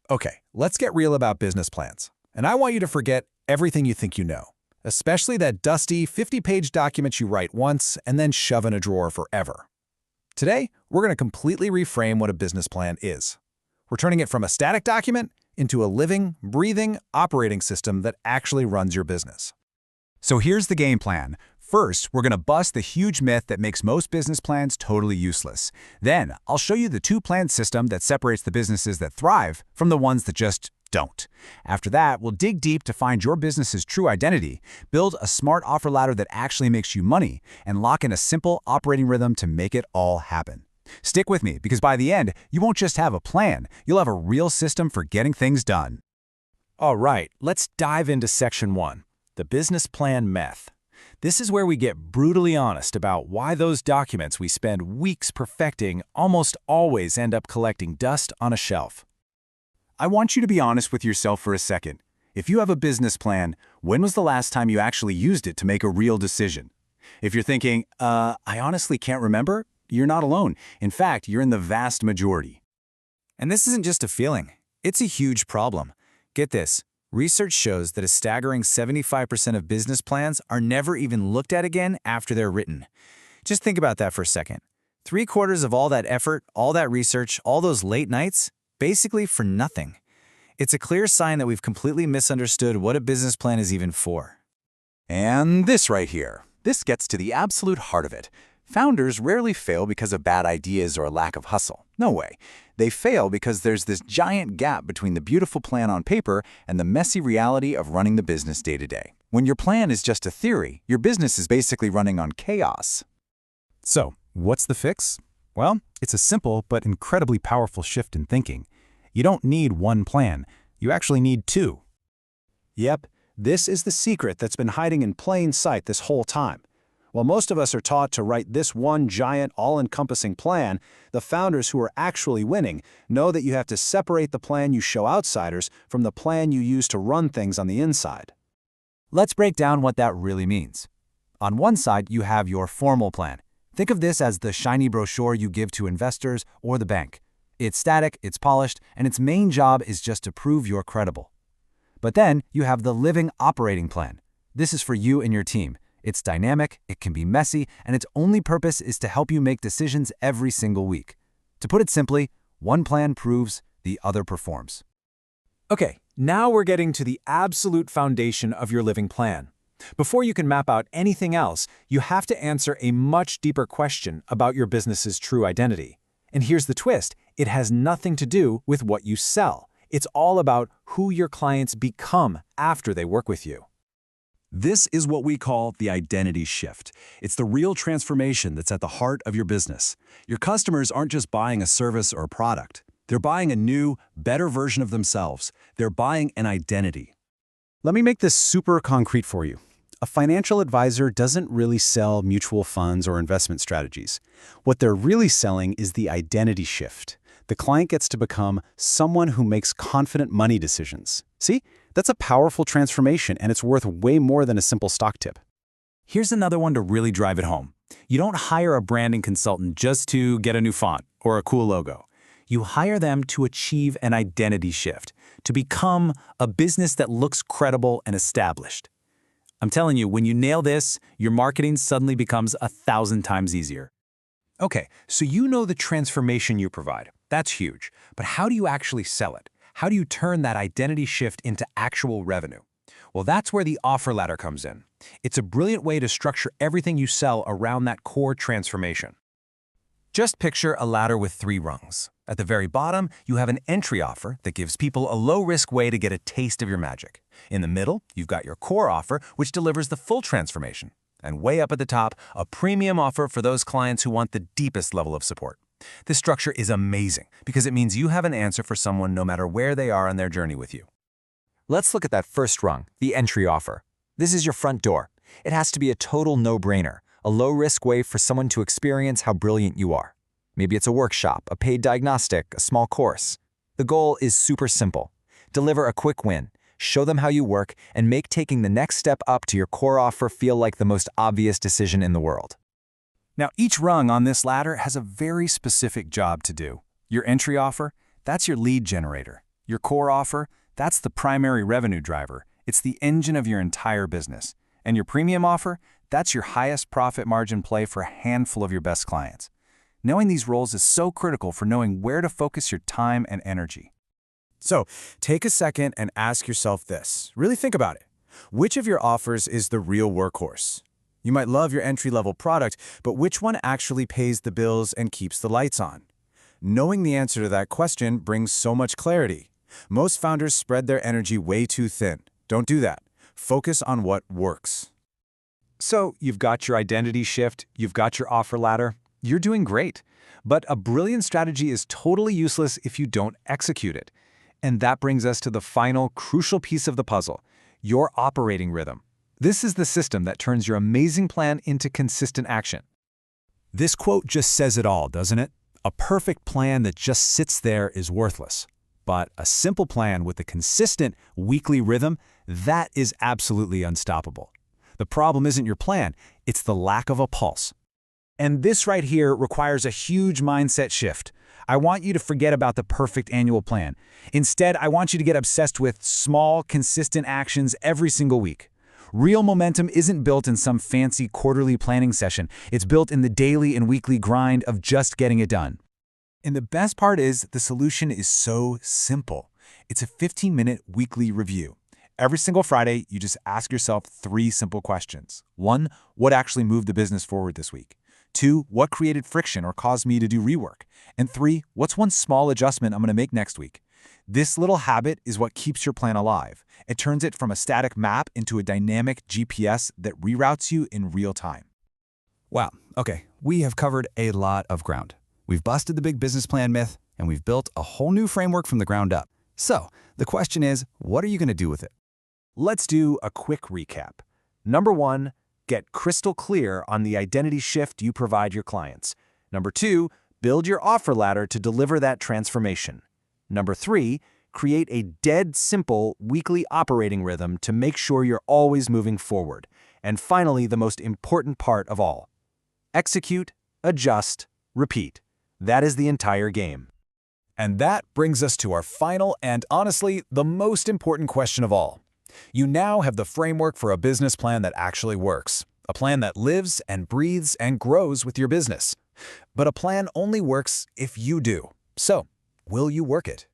Okay, let's get real about business plans. And I want you to forget everything you think you know, especially that dusty 50-page document you write once and then shove in a drawer forever. Today, we're going to completely reframe what a business plan is. We're turning it from a static document into a living, breathing operating system that actually runs your business. So here's the game plan. First, we're going to bust the huge myth that makes most business plans totally useless. Then, I'll show you the two-plan system that separates the businesses that thrive from the ones that just don't. After that, we'll dig deep to find your business's true identity, build a smart offer ladder that actually makes you money, and lock in a simple operating rhythm to make it all happen. Stick with me, because by the end, you won't just have a plan, you'll have a real system for getting things done. All right, let's dive into Section 1, the business plan myth. This is where we get brutally honest about why those documents we spend weeks perfecting almost always end up collecting dust on a shelf. I want you to be honest with yourself for a second. If you have a business plan, when was the last time you actually used it to make a real decision? If you're thinking, I honestly can't remember, you're not alone. In fact, you're in the vast majority. And this isn't just a feeling. It's a huge problem. Get this. Research shows that a staggering 75% of business plans are never even looked at again after they're written. Just think about that for a second. 3/4 of all that effort, all that research, all those late nights, basically for nothing. It's a clear sign that we've completely misunderstood what a business plan is even for. And this right here. This gets to the absolute heart of it. Founders rarely fail because of bad ideas or a lack of hustle. No way. They fail because there's this giant gap between the beautiful plan on paper and the messy reality of running the business day to day. When your plan is just a theory, your business is basically running on chaos. So, what's the fix? Well, it's a simple but incredibly powerful shift in thinking. You don't need one plan. You actually need two. Yep, this is the secret that's been hiding in plain sight this whole time. While most of us are taught to write this one giant, all-encompassing plan, the founders who are actually winning know that you have to separate the plan you show outsiders from the plan you use to run things on the inside. Let's break down what that really means. On one side, you have your formal plan. Think of this as the shiny brochure you give to investors or the bank. It's static, it's polished, and its main job is just to prove you're credible. But then you have the living operating plan. This is for you and your team. It's dynamic, it can be messy, and its only purpose is to help you make decisions every single week. To put it simply, one plan proves, the other performs. Okay, now we're getting to the absolute foundation of your living plan. Before you can map out anything else, you have to answer a much deeper question about your business's true identity. And here's the twist, it has nothing to do with what you sell. It's all about who your clients become after they work with you. This is what we call the identity shift. It's the real transformation that's at the heart of your business. Your customers aren't just buying a service or a product. They're buying a new, better version of themselves. They're buying an identity. Let me make this super concrete for you. A financial advisor doesn't really sell mutual funds or investment strategies. What they're really selling is the identity shift. The client gets to become someone who makes confident money decisions. See? That's a powerful transformation, and it's worth way more than a simple stock tip. Here's another one to really drive it home. You don't hire a branding consultant just to get a new font or a cool logo. You hire them to achieve an identity shift, to become a business that looks credible and established. I'm telling you, when you nail this, your marketing suddenly becomes 1,000 times easier. Okay, so you know the transformation you provide. That's huge. But how do you actually sell it? How do you turn that identity shift into actual revenue? Well, that's where the offer ladder comes in. It's a brilliant way to structure everything you sell around that core transformation. Just picture a ladder with 3 rungs. At the very bottom, you have an entry offer that gives people a low-risk way to get a taste of your magic. In the middle, you've got your core offer, which delivers the full transformation. And way up at the top, a premium offer for those clients who want the deepest level of support. This structure is amazing because it means you have an answer for someone no matter where they are on their journey with you. Let's look at that first rung, the entry offer. This is your front door. It has to be a total no-brainer, a low-risk way for someone to experience how brilliant you are. Maybe it's a workshop, a paid diagnostic, a small course. The goal is super simple. Deliver a quick win, show them how you work, and make taking the next step up to your core offer feel like the most obvious decision in the world. Now, each rung on this ladder has a very specific job to do. Your entry offer, that's your lead generator. Your core offer, that's the primary revenue driver. It's the engine of your entire business. And your premium offer, that's your highest profit margin play for a handful of your best clients. Knowing these roles is so critical for knowing where to focus your time and energy. So, take a second and ask yourself this. Really think about it. Which of your offers is the real workhorse? You might love your entry-level product, but which one actually pays the bills and keeps the lights on? Knowing the answer to that question brings so much clarity. Most founders spread their energy way too thin. Don't do that. Focus on what works. So you've got your identity shift, you've got your offer ladder, you're doing great. But a brilliant strategy is totally useless if you don't execute it. And that brings us to the final crucial piece of the puzzle, your operating rhythm. This is the system that turns your amazing plan into consistent action. This quote just says it all, doesn't it? A perfect plan that just sits there is worthless. But a simple plan with a consistent weekly rhythm, that is absolutely unstoppable. The problem isn't your plan, it's the lack of a pulse. And this right here requires a huge mindset shift. I want you to forget about the perfect annual plan. Instead, I want you to get obsessed with small, consistent actions every single week. Real momentum isn't built in some fancy quarterly planning session. It's built in the daily and weekly grind of just getting it done. And the best part is the solution is so simple. It's a 15-minute weekly review. Every single Friday, you just ask yourself 3 simple questions. 1, what actually moved the business forward this week? 2, what created friction or caused me to do rework? And 3, what's one small adjustment I'm going to make next week? This little habit is what keeps your plan alive. It turns it from a static map into a dynamic GPS that reroutes you in real time. Wow, okay, we have covered a lot of ground. We've busted the big business plan myth, and we've built a whole new framework from the ground up. So, the question is, what are you going to do with it? Let's do a quick recap. Number 1, get crystal clear on the identity shift you provide your clients. Number 2, build your offer ladder to deliver that transformation. Number 3, create a dead simple weekly operating rhythm to make sure you're always moving forward. And finally, the most important part of all, execute, adjust, repeat. That is the entire game. And that brings us to our final and, honestly, the most important question of all. You now have the framework for a business plan that actually works. A plan that lives and breathes and grows with your business. But a plan only works if you do. So, will you work it?